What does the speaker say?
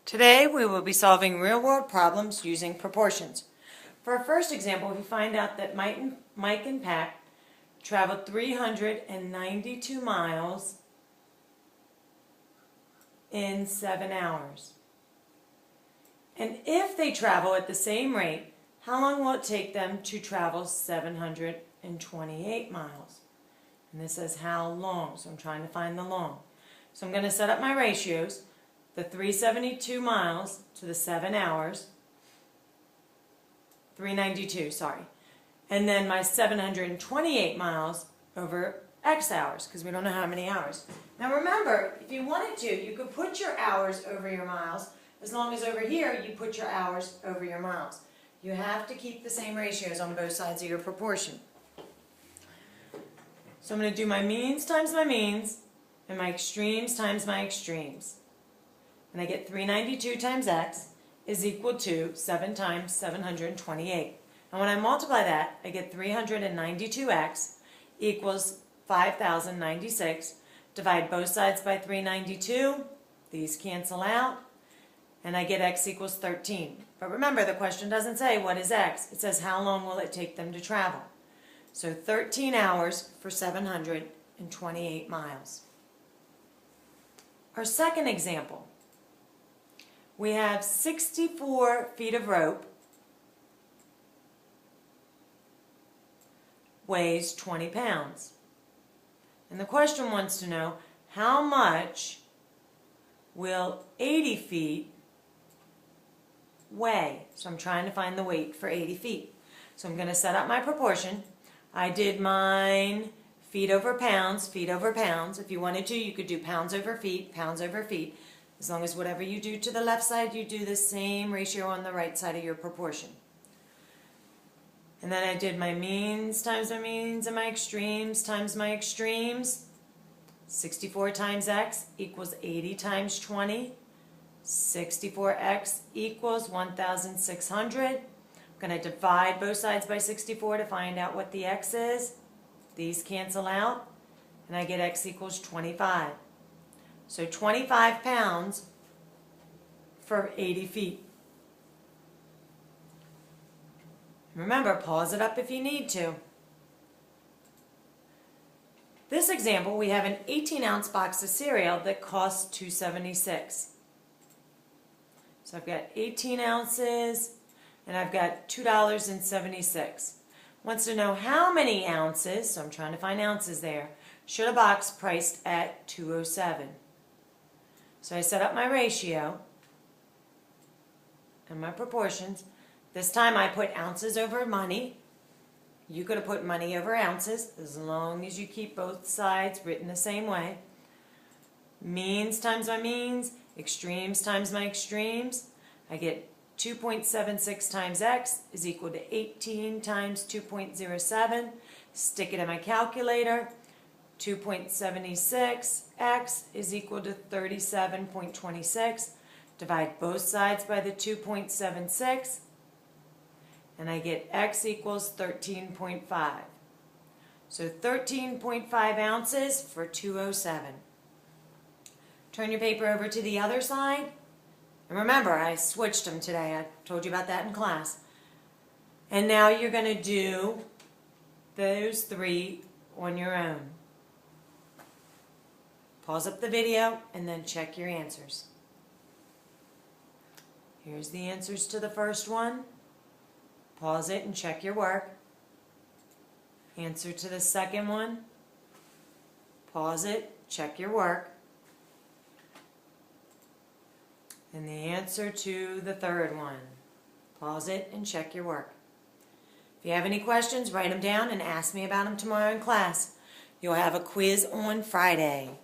Today we will be solving real-world problems using proportions. For our first example, we find out that Mike and Pat traveled 392 miles in 7 hours. And if they travel at the same rate, how long will it take them to travel 728 miles? And this says how long, so I'm trying to find the long. So I'm going to set up my ratios. The 372 miles to the 7 hours, 392, sorry. And then my 728 miles over X hours, because we don't know how many hours. Now remember, if you wanted to, you could put your hours over your miles, as long as over here you put your hours over your miles. You have to keep the same ratios on both sides of your proportion. So I'm going to do my means times my means, and my extremes times my extremes. And I get 392 times x is equal to 7 times 728. And when I multiply that, I get 392x equals 5,096. Divide both sides by 392. These cancel out. And I get x equals 13. But remember, the question doesn't say what is x. It says how long will it take them to travel. So 13 hours for 728 miles. Our second example. We have 64 feet of rope, weighs 20 pounds. And the question wants to know how much will 80 feet weigh? So I'm trying to find the weight for 80 feet. So I'm going to set up my proportion. I did mine feet over pounds, feet over pounds. If you wanted to, you could do pounds over feet, pounds over feet. As long as whatever you do to the left side, you do the same ratio on the right side of your proportion. And then I did my means times my means and my extremes times my extremes. 64 times x equals 80 times 20. 64x equals 1,600. I'm going to divide both sides by 64 to find out what the x is. These cancel out, and I get x equals 25. So 25 pounds for 80 feet. Remember, pause it up if you need to. This example, we have an 18-ounce box of cereal that costs $2.76. So I've got 18 ounces, and I've got $2.76. Wants to know how many ounces, so I'm trying to find ounces there, should a box priced at $2.07. So I set up my ratio and my proportions. This time I put ounces over money. You could have put money over ounces as long as you keep both sides written the same way. Means times my means, extremes times my extremes. I get 2.76 times x is equal to 18 times 2.07. Stick it in my calculator. 2.76x is equal to 37.26. Divide both sides by the 2.76, and I get x equals 13.5. So 13.5 ounces for 207. Turn your paper over to the other side. And remember, I switched them today. I told you about that in class. And now you're going to do those three on your own. Pause up the video and then check your answers. Here's the answers to the first one. Pause it and check your work. Answer to the second one. Pause it, check your work. And the answer to the third one. Pause it and check your work. If you have any questions, write them down and ask me about them tomorrow in class. You'll have a quiz on Friday.